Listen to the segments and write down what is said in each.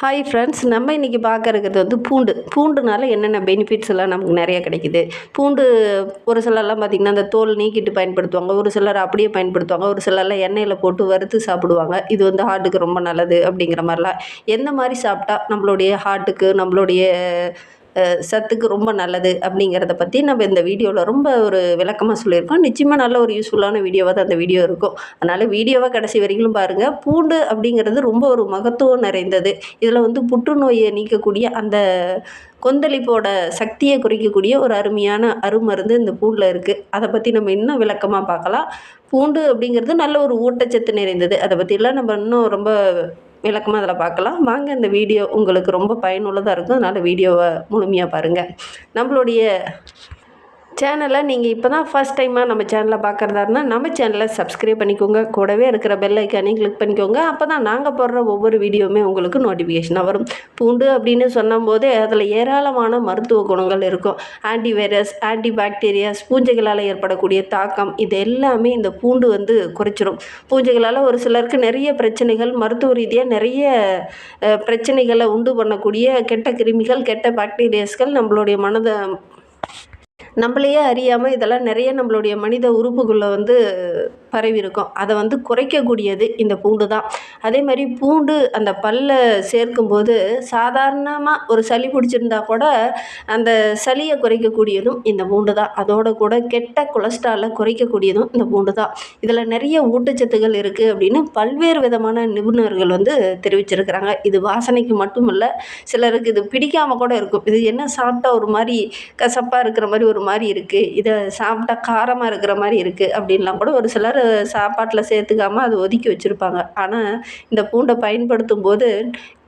Hi friends, நம்ம இன்றைக்கி பார்க்க இருக்கிறது வந்து பூண்டுனால என்னென்ன பெனிஃபிட்ஸ் எல்லாம் நமக்கு நிறைய கிடைக்குது. பூண்டு ஒரு சிலர்லாம் பார்த்திங்கன்னா அந்த தோல் நீக்கிட்டு பயன்படுத்துவாங்க, ஒரு சிலர் அப்படியே பயன்படுத்துவாங்க, ஒரு சிலர்லாம் எண்ணெயில் போட்டு வறுத்து சாப்பிடுவாங்க. இது வந்து ஹார்ட்டுக்கு ரொம்ப நல்லது அப்படிங்கிற மாதிரிலாம். எந்த மாதிரி சாப்பிட்டா நம்மளுடைய ஹார்ட்டுக்கு நம்மளுடைய சத்துக்கு ரொம்ப நல்லது அப்படிங்கிறத பற்றி நம்ம இந்த வீடியோவில் ரொம்ப ஒரு விளக்கமாக சொல்லியிருக்கோம். நிச்சயமாக நல்ல ஒரு யூஸ்ஃபுல்லான வீடியோவாக தான் அந்த வீடியோ இருக்கும். அதனால் வீடியோவை கடைசி வரைக்கும் பாருங்கள். பூண்டு அப்படிங்கிறது ரொம்ப ஒரு மகத்துவம் நிறைந்தது. இதில் வந்து புற்றுநோயை நீக்கக்கூடிய அந்த கொந்தளிப்போட சக்தியை குறைக்கக்கூடிய ஒரு அருமையான அருமருந்து இந்த பூண்டில் இருக்குது. அதை பற்றி நம்ம இன்னும் விளக்கமாக பார்க்கலாம். பூண்டு அப்படிங்கிறது நல்ல ஒரு ஊட்டச்சத்து நிறைந்தது. அதை பற்றிலாம் நம்ம இன்னும் ரொம்ப விளக்கமாக அதில் பார்க்கலாம். வாங்க, இந்த வீடியோ உங்களுக்கு ரொம்ப பயனுள்ளதாக இருக்கும். அதனால் வீடியோவை முழுமையாக பாருங்கள். நம்மளுடைய சேனலை நீங்கள் இப்போ தான் ஃபஸ்ட் டைமாக நம்ம சேனலை பார்க்குறதா இருந்தால் நம்ம சேனலை சப்ஸ்கிரைப் பண்ணிக்கோங்க. கூடவே இருக்கிற பெல் ஐக்கானையும் கிளிக் பண்ணிக்கோங்க. அப்போ தான் நாங்கள் போடுற ஒவ்வொரு வீடியோவுமே உங்களுக்கு நோட்டிஃபிகேஷனாக வரும். பூண்டு அப்படின்னு சொன்னும்போதே அதில் ஏராளமான மருத்துவ குணங்கள் இருக்கும். ஆன்டிவைரஸ், ஆன்டிபாக்டீரியாஸ், பூஞ்சைகளால் ஏற்படக்கூடிய தாக்கம், இது எல்லாமே இந்த பூண்டு வந்து குறைச்சிரும். பூஞ்சைகளால் ஒரு சிலருக்கு நிறைய பிரச்சனைகள், மருத்துவ ரீதியாக நிறைய பிரச்சனைகளை உண்டு பண்ணக்கூடிய கெட்ட கிருமிகள், கெட்ட பாக்டீரியாஸ்கள் நம்மளுடைய நம்மளையே அறியாமல் இதெல்லாம் நிறைய நம்மளுடைய மனித உறுப்புகளில் வந்து பரவி இருக்கும். அதை வந்து குறைக்கக்கூடியது இந்த பூண்டு தான். அதே மாதிரி பூண்டு அந்த பல்லை சேர்க்கும்போது சாதாரணமாக ஒரு சளி பிடிச்சிருந்தா கூட அந்த சளியை குறைக்கக்கூடியதும் இந்த பூண்டு தான். அதோட கூட கெட்ட கொலஸ்ட்ராலை குறைக்கக்கூடியதும் இந்த பூண்டு தான். இதில் நிறைய ஊட்டச்சத்துக்கள் இருக்குது அப்படின்னு பல்வேறு விதமான நிபுணர்கள் வந்து தெரிவிச்சிருக்கிறாங்க. இது வாசனைக்கு மட்டும் இல்லை, சிலருக்கு இது பிடிக்காமல் கூட இருக்கும். இது என்ன சாப்பிட்டா ஒரு மாதிரி கசப்பாக இருக்கிற மாதிரி ஒரு மாதிரி இருக்குது, இதை சாப்பிட்டா காரமாக இருக்கிற மாதிரி இருக்குது அப்படின்லாம் கூட ஒரு சிலர் சாப்பாட்டில் சேர்த்துக்காமல் அதை ஒதுக்கி வச்சுருப்பாங்க. ஆனால் இந்த பூண்டை பயன்படுத்தும் போது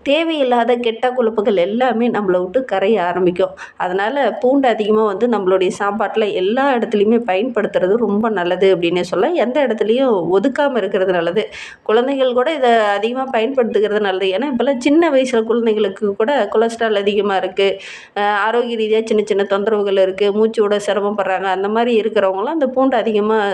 தேவையில்லாத கெட்ட கொழுப்புகள் எல்லாமே நம்மளை விட்டு கரைய ஆரம்பிக்கும். அதனால் பூண்டு அதிகமாக வந்து நம்மளுடைய சாப்பாட்டில் எல்லா இடத்துலையுமே பயன்படுத்துறது ரொம்ப நல்லது அப்படின்னே சொல்லலாம். எந்த இடத்துலையும் ஒதுக்காமல் இருக்கிறது நல்லது. குழந்தைகள் கூட இதை அதிகமாக பயன்படுத்துகிறது நல்லது. ஏன்னா இப்போல்லாம் சின்ன வயசில் குழந்தைங்களுக்கு கூட கொலஸ்ட்ரால் அதிகமாக இருக்குது, ஆரோக்கிய ரீதியாக சின்ன சின்ன தொந்தரவுகள் இருக்குது, மூச்சு விட சிரமப்படுறாங்க. அந்த மாதிரி இருக்கிறவங்களாம் அந்த பூண்டு அதிகமாக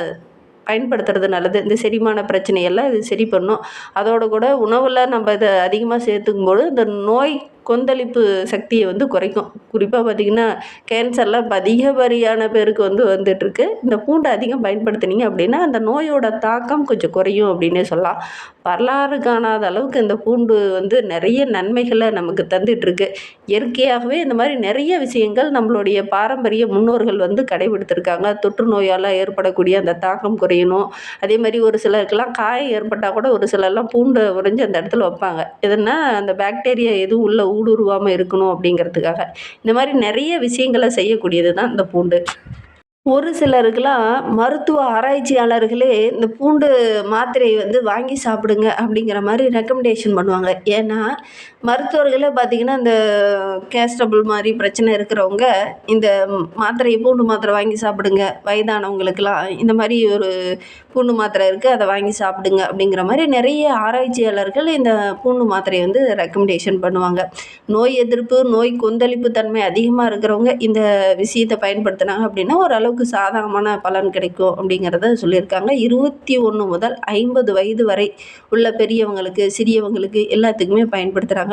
பயன்படுத்துறது நல்லது. இந்த செரிமான பிரச்சனையெல்லாம் இது சரி பண்ணும். அதோட கூட உணவில் நம்ம இதை அதிகமாக சேர்த்துக்கும்போது இந்த நோய் கொந்தளிப்பு சக்தியை வந்து குறைக்கும். குறிப்பாக பார்த்திங்கன்னா கேன்சர்லாம் இப்போ அதிகப்படியான பேருக்கு வந்து வந்துட்டுருக்கு. இந்த பூண்டை அதிகம் பயன்படுத்தினீங்க அப்படின்னா அந்த நோயோட தாக்கம் கொஞ்சம் குறையும் அப்படின்னே சொல்லலாம். வரலாறு காணாத அளவுக்கு இந்த பூண்டு வந்து நிறைய நன்மைகளை நமக்கு தந்துட்டுருக்கு. இயற்கையாகவே இந்த மாதிரி நிறைய விஷயங்கள் நம்மளுடைய பாரம்பரிய முன்னோர்கள் வந்து கடைபிடித்திருக்காங்க. தொற்று நோயால் ஏற்படக்கூடிய அந்த தாக்கம் குறையணும். அதே மாதிரி ஒரு சிலருக்கெல்லாம் காயம் ஏற்பட்டால் கூட ஒரு சிலர்லாம் பூண்டை உறைஞ்சி அந்த இடத்துல வைப்பாங்க. எதுனா அந்த பாக்டீரியா எதுவும் உள்ள ஊடுருவாமல் இருக்கணும் அப்படிங்கிறதுக்காக. இந்த மாதிரி நிறைய விஷயங்களை செய்யக்கூடியது தான் இந்த பூண்டு. ஒரு சிலருக்கெல்லாம் மருத்துவ ஆராய்ச்சியாளர்களே இந்த பூண்டு மாத்திரையை வந்து வாங்கி சாப்பிடுங்க அப்படிங்கிற மாதிரி ரெக்கமெண்டேஷன் பண்ணுவாங்க. ஏன்னா மருத்துவர்களே பார்த்திங்கன்னா இந்த கேஸ்ட்ரபிள் மாதிரி பிரச்சனை இருக்கிறவங்க இந்த மாத்திரையை பூண்டு மாத்திரை வாங்கி சாப்பிடுங்க, வயதானவங்களுக்கெல்லாம் இந்த மாதிரி ஒரு பூண்டு மாத்திரை இருக்குது, அதை வாங்கி சாப்பிடுங்க அப்படிங்கிற மாதிரி நிறைய ஆராய்ச்சியாளர்கள் இந்த பூண்டு மாத்திரையை வந்து ரெக்கமெண்டேஷன் பண்ணுவாங்க. நோய் எதிர்ப்பு, நோய் கொந்தளிப்பு தன்மை அதிகமாக இருக்கிறவங்க இந்த விஷயத்தை பயன்படுத்தினாங்க அப்படின்னா ஓரளவுக்கு சாதகமான பலன் கிடைக்கும் அப்படிங்கிறத சொல்லியிருக்காங்க. 21 முதல் 50 வயது வரை உள்ள பெரியவங்களுக்கு, சிறியவங்களுக்கு எல்லாத்துக்குமே பயன்படுத்துகிறாங்க.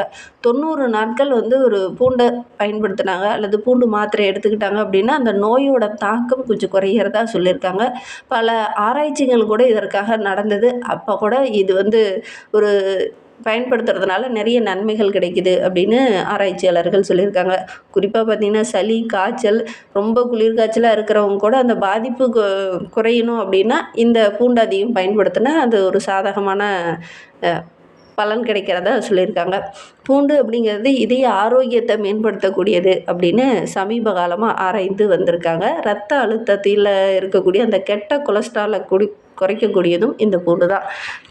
90 நாட்கள் வந்து ஒரு பூண்டை பயன்படுத்தினாங்க அல்லது பூண்டு மாத்திரை எடுத்துக்கிட்டாங்க அப்படின்னா அந்த நோயோட தாக்கம் கொஞ்சம் குறையிறதா சொல்லியிருக்காங்க. பல ஆராய்ச்சிகள் கூட இதற்காக நடந்தது. அப்போ கூட இது வந்து ஒரு பயன்படுத்துறதுனால நிறைய நன்மைகள் கிடைக்குது அப்படின்னு ஆராய்ச்சியாளர்கள் சொல்லியிருக்காங்க. குறிப்பாக பார்த்திங்கன்னா சளி, காய்ச்சல், ரொம்ப குளிர் காய்ச்சலாக இருக்கிறவங்க கூட அந்த பாதிப்பு குறையணும் அப்படின்னா இந்த பூண்டு அதிகம் பயன்படுத்தினா அது ஒரு சாதகமான பலன் கிடைக்கிறதா சொல்லியிருக்காங்க. பூண்டு அப்படிங்கிறது இதய ஆரோக்கியத்தை மேம்படுத்தக்கூடியது அப்படின்னு சமீப காலமாக ஆராய்ந்து வந்திருக்காங்க. இரத்த அழுத்தத்தில் இருக்கக்கூடிய அந்த கெட்ட கொலஸ்ட்ராலை குறைக்கக்கூடியதும் இந்த பூண்டு தான்.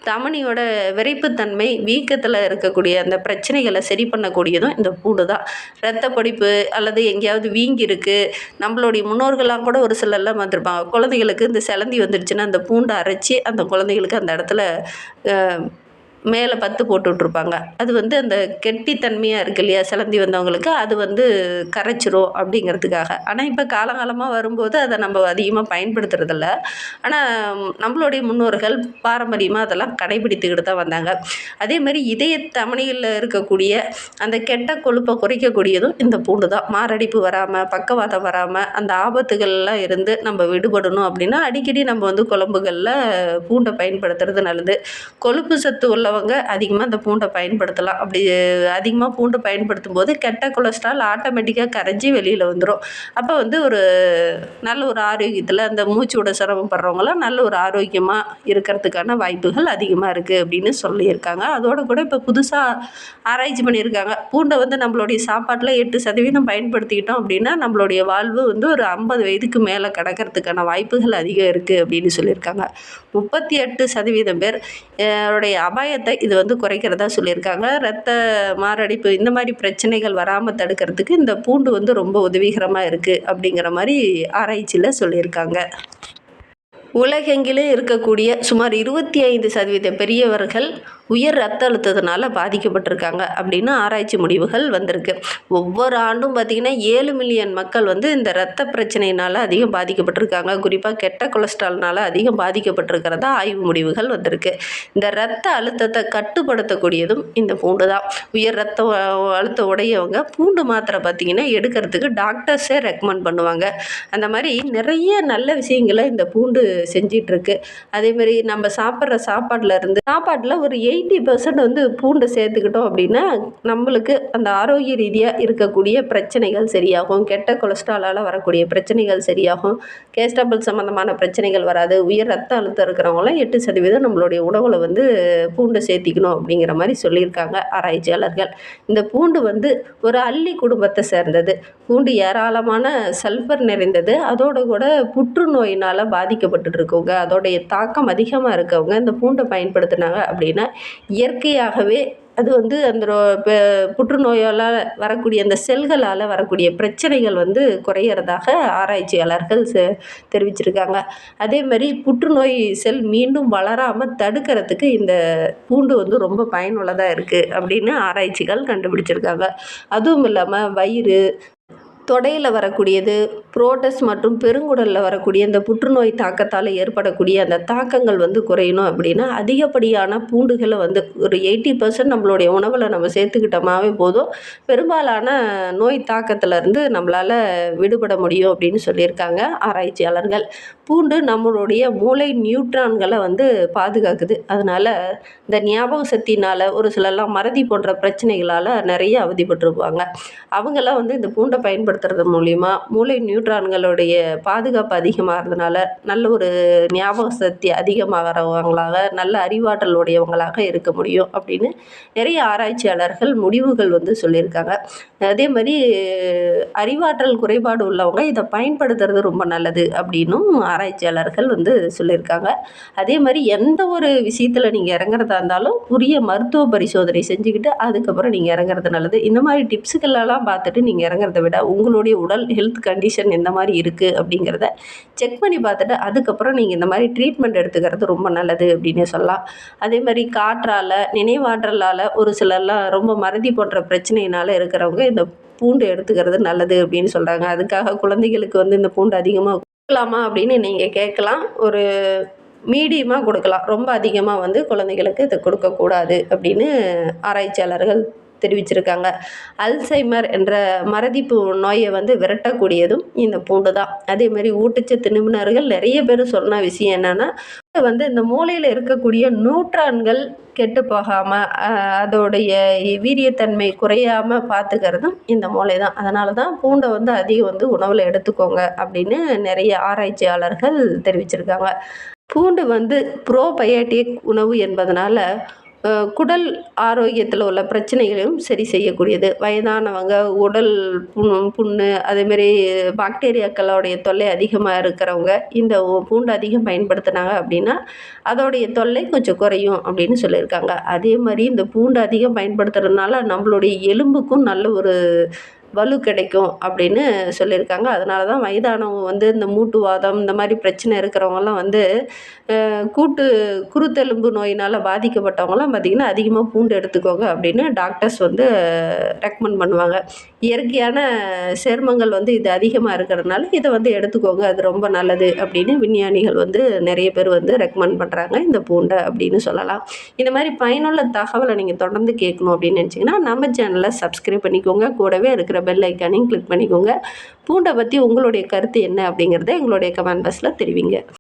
தமனியோட விரைப்புத்தன்மை, வீக்கத்தில் இருக்கக்கூடிய அந்த பிரச்சனைகளை சரி பண்ணக்கூடியதும் இந்த பூண்டு தான். இரத்த படிப்பு அல்லது எங்கேயாவது வீங்கி இருக்குது, நம்மளுடைய முன்னோர்கள்லாம் கூட ஒரு சிலர்லாம் வந்திருப்பாங்க, குழந்தைகளுக்கு இந்த சிலந்தி வந்துடுச்சுன்னா அந்த பூண்டை அரைச்சி அந்த குழந்தைகளுக்கு அந்த இடத்துல மேலே பத்து போட்டு விட்ருப்பாங்க. அது வந்து அந்த கெட்டித்தன்மையாக இருக்கு இல்லையா, சிலந்தி வந்தவங்களுக்கு அது வந்து கரைச்சிரும் அப்படிங்கிறதுக்காக. ஆனால் இப்போ காலங்காலமாக வரும்போது அதை நம்ம அதிகமாக பயன்படுத்துறதில்ல. ஆனால் நம்மளுடைய முன்னோர்கள் பாரம்பரியமாக அதெல்லாம் கடைபிடித்துக்கிட்டு தான் வந்தாங்க. அதேமாதிரி இதய தமனிகளில் இருக்கக்கூடிய அந்த கெட்ட கொழுப்பை குறைக்கக்கூடியதும் இந்த பூண்டு தான். மாரடைப்பு வராமல், பக்கவாதம் வராமல், அந்த ஆபத்துகள்லாம் இருந்து நம்ம விடுபடணும் அப்படின்னா அடிக்கடி நம்ம வந்து குழம்புகளில் பூண்டை பயன்படுத்துறது நல்லது. கொழுப்பு சத்து உள்ளவங்க அதிகமாக இந்த பூண்டை பயன்படுத்தலாம். அப்படி அதிகமாக பூண்டு பயன்படுத்தும் போது கெட்ட கொலஸ்ட்ரால் ஆட்டோமேட்டிக்காக கரைஞ்சி வெளியில் வந்துடும். அப்போ வந்து ஒரு நல்ல ஒரு ஆரோக்கியத்தில் அந்த மூச்சு விட சிரமப்படுறவங்களாம் நல்ல ஒரு ஆரோக்கியமாக இருக்கிறதுக்கான வாய்ப்புகள் அதிகமாக இருக்குது அப்படின்னு சொல்லியிருக்காங்க. அதோட கூட இப்போ புதுசாக ஆராய்ச்சி பண்ணியிருக்காங்க. பூண்டை வந்து நம்மளுடைய சாப்பாட்டில் 8% பயன்படுத்திக்கிட்டோம் அப்படின்னா நம்மளுடைய வாழ்வு வந்து ஒரு 50 வயதுக்கு மேலே கடக்கிறதுக்கான வாய்ப்புகள் அதிகம் இருக்குது அப்படின்னு சொல்லியிருக்காங்க. 38% பேர் உடைய அபாயத்தை இது வந்து குறைக்கிறதா சொல்லியிருக்காங்க. இரத்த மாரடைப்பு இந்த மாதிரி பிரச்சனைகள் வராமல் தடுக்கிறதுக்கு இந்த பூண்டு வந்து ரொம்ப உதவிகரமாக இருக்குது அப்படிங்கிற மாதிரி ஆராய்ச்சியில் சொல்லியிருக்காங்க. உலகெங்கிலும் இருக்கக்கூடிய சுமார் 25% பெரியவர்கள் உயர் ரத்த அழுத்தத்தினால பாதிக்கப்பட்டிருக்காங்க அப்படின்னு ஆராய்ச்சி முடிவுகள் வந்திருக்கு. ஒவ்வொரு ஆண்டும் பார்த்திங்கன்னா 7 மில்லியன் மக்கள் வந்து இந்த இரத்த பிரச்சனையினால் அதிகம் பாதிக்கப்பட்டிருக்காங்க. குறிப்பாக கெட்ட கொலஸ்ட்ரால்னால் அதிகம் பாதிக்கப்பட்டிருக்கிறதா ஆய்வு முடிவுகள் வந்திருக்கு. இந்த இரத்த அழுத்தத்தை கட்டுப்படுத்தக்கூடியதும் இந்த பூண்டு தான். உயர் ரத்த அழுத்தம் உடையவங்க பூண்டு மாத்திரை பார்த்திங்கன்னா எடுக்கிறதுக்கு டாக்டர்ஸே ரெக்கமெண்ட் பண்ணுவாங்க. அந்த மாதிரி நிறைய நல்ல விஷயங்களை இந்த பூண்டு செஞ்சிட்ருக்கு. அதேமாதிரி நம்ம சாப்பிட்ற சாப்பாட்டில் ஒரு 80% வந்து பூண்டை சேர்த்துக்கிட்டோம் அப்படின்னா நம்மளுக்கு அந்த ஆரோக்கிய ரீதியாக இருக்கக்கூடிய பிரச்சனைகள் சரியாகும். கெட்ட கொலஸ்ட்ராலால் வரக்கூடிய பிரச்சனைகள் சரியாகும். கேஸ்ட்ரபிள் சம்மந்தமான பிரச்சனைகள் வராது. உயர் ரத்த அழுத்தம் இருக்கிறவங்களாம் 8% நம்மளுடைய உணவில் வந்து பூண்டை சேர்த்திக்கணும் அப்படிங்கிற மாதிரி சொல்லியிருக்காங்க ஆராய்ச்சியாளர்கள். இந்த பூண்டு வந்து ஒரு அல்லி குடும்பத்தை சேர்ந்தது. பூண்டு ஏராளமான சல்ஃபர் நிறைந்தது. அதோட கூட புற்றுநோயினால் பாதிக்கப்பட்டுருக்கவங்க, அதோடைய தாக்கம் அதிகமாக இருக்கவங்க இந்த பூண்டை பயன்படுத்தினாங்க அப்படின்னா இயற்கையாகவே அது வந்து அந்த புற்றுநோயால் வரக்கூடிய அந்த செல்களால் வரக்கூடிய பிரச்சனைகள் வந்து குறையிறதாக ஆராய்ச்சியாளர்கள் தெரிவிச்சிருக்காங்க. அதே மாதிரி புற்றுநோய் செல் மீண்டும் வளராமல் தடுக்கிறதுக்கு இந்த பூண்டு வந்து ரொம்ப பயனுள்ளதாக இருக்குது அப்படின்னு ஆராய்ச்சிகள் கண்டுபிடிச்சிருக்காங்க. அதுவும் இல்லாமல் வயிறு, தொடையில் வரக்கூடியது, புரோட்டஸ் மற்றும் பெருங்குடலில் வரக்கூடிய இந்த புற்றுநோய் தாக்கத்தால் ஏற்படக்கூடிய அந்த தாக்கங்கள் வந்து குறையணும் அப்படின்னா அதிகப்படியான பூண்டுகளை வந்து ஒரு 80% நம்மளுடைய உணவில் நம்ம சேர்த்துக்கிட்டோமாவே போதும். பெரும்பாலான நோய் தாக்கத்திலேருந்து நம்மளால் விடுபட முடியும் அப்படின்னு சொல்லியிருக்காங்க ஆராய்ச்சியாளர்கள். பூண்டு நம்மளுடைய மூளை நியூட்ரான்களை வந்து பாதுகாக்குது. அதனால் இந்த ஞாபக சக்தினால் ஒரு சிலர்லாம் மறதி போன்ற பிரச்சனைகளால் நிறைய அவதிப்பட்டிருப்பாங்க. அவங்கெல்லாம் வந்து இந்த பூண்டை பயன்படுத்துறது மூலிமா மூளை நியூட்ரான்களுடைய பாதுகாப்பு அதிகமாகிறதுனால நல்ல ஒரு ஞாபக சக்தி அதிகமாகிறவங்களாக, நல்ல அறிவாற்றல் உடையவங்களாக இருக்க முடியும் அப்படின்னு நிறைய ஆராய்ச்சியாளர்கள் முடிவுகள் வந்து சொல்லியிருக்காங்க. அதே மாதிரி அறிவாற்றல் குறைபாடு உள்ளவங்க இதை பயன்படுத்துறது ரொம்ப நல்லது அப்படின்னும் ஆராய்ச்சியாளர்கள் வந்து சொல்லியிருக்காங்க. அதே மாதிரி எந்த ஒரு விஷயத்தில் நீங்கள் இறங்குறதா இருந்தாலும் உரிய மருத்துவ பரிசோதனை செஞ்சுக்கிட்டு அதுக்கப்புறம் நீங்கள் இறங்குறது நல்லது. இந்த மாதிரி டிப்ஸுகளெல்லாம் பார்த்துட்டு நீங்கள் இறங்குறத விட உங்களுடைய உடல் ஹெல்த் கண்டிஷன் எந்த மாதிரி இருக்குது அப்படிங்கிறத செக் பண்ணி பார்த்துட்டு அதுக்கப்புறம் நீங்கள் இந்த மாதிரி ட்ரீட்மெண்ட் எடுத்துக்கிறது ரொம்ப நல்லது அப்படின்னே சொல்லலாம். அதே மாதிரி காற்றால், நினைவாற்றலால் ஒரு சிலர்லாம் ரொம்ப மறதி போன்ற பிரச்சனையினால் இருக்கிறவங்க இந்த பூண்டு எடுத்துக்கிறது நல்லது அப்படின்னு சொல்கிறாங்க. அதுக்காக குழந்தைகளுக்கு வந்து இந்த பூண்டு அதிகமாக கொடுக்கலாமா அப்படின்னு நீங்கள் கேட்கலாம். ஒரு மீடியமாக கொடுக்கலாம். ரொம்ப அதிகமாக வந்து குழந்தைகளுக்கு இதை கொடுக்கக்கூடாது அப்படின்னு ஆராய்ச்சியாளர்கள் தெரிவிச்சிருக்காங்க. அல்சைமர் என்ற மறதிப்பு நோயை வந்து விரட்டக்கூடியதும் இந்த பூண்டு தான். அதேமாதிரி ஊட்டச்சத்து நிபுணர்கள் நிறைய பேர் சொன்ன விஷயம் என்னென்னா வந்து இந்த மூளையில் இருக்கக்கூடிய நியூட்ரான்கள் கெட்டு போகாமல் அதோடைய வீரியத்தன்மை குறையாமல் பார்த்துக்கிறதும் இந்த மூளை தான். அதனால தான் பூண்டை வந்து அதிகம் வந்து உணவில் எடுத்துக்கோங்க அப்படின்னு நிறைய ஆராய்ச்சியாளர்கள் தெரிவிச்சிருக்காங்க. பூண்டு வந்து ப்ரோபயோட்டிக் உணவு என்பதனால குடல் ஆரோக்கியத்தில் உள்ள பிரச்சனைகளையும் சரி செய்யக்கூடியது. வயதானவங்க, உடல் புண்ணு அதேமாரி பாக்டீரியாக்களுடைய தொல்லை அதிகமாக இருக்கிறவங்க இந்த பூண்டு அதிகம் பயன்படுத்தினாங்க அப்படின்னா அதோடைய தொல்லை கொஞ்சம் குறையும் அப்படின்னு சொல்லியிருக்காங்க. அதே மாதிரி இந்த பூண்டு அதிகம் பயன்படுத்துறதுனால நம்மளுடைய எலும்புக்கும் நல்ல ஒரு வலு கிடைக்கும் அப்படின்னு சொல்லியிருக்காங்க. அதனால தான் வயதானவங்க வந்து இந்த மூட்டு வாதம் இந்த மாதிரி பிரச்சனை இருக்கிறவங்கலாம் வந்து கூட்டு குருத்தெலும்பு நோயினால் பாதிக்கப்பட்டவங்கலாம் பார்த்திங்கன்னா அதிகமாக பூண்டு எடுத்துக்கோங்க அப்படின்னு டாக்டர்ஸ் வந்து ரெக்கமெண்ட் பண்ணுவாங்க. இயற்கையான சேர்மங்கள் வந்து இது அதிகமாக இருக்கிறதுனால இதை வந்து எடுத்துக்கோங்க, அது ரொம்ப நல்லது அப்படின்னு விஞ்ஞானிகள் வந்து நிறைய பேர் வந்து ரெக்கமெண்ட் பண்ணுறாங்க இந்த பூண்டை அப்படின்னு சொல்லலாம். இந்த மாதிரி பயனுள்ள தகவலை நீங்கள் தொடர்ந்து கேட்கணும் அப்படின்னு நினச்சிங்கன்னா நம்ம சேனலை சப்ஸ்கிரைப் பண்ணிக்கோங்க. கூடவே இருக்கிற பெல் ஐக்கானையும் கிளிக் பண்ணிக்கோங்க. பூண்டை பற்றி உங்களுடைய கருத்து என்ன அப்படிங்கிறத எங்களுடைய கமெண்ட் பாக்ஸில் தெரிவிங்க.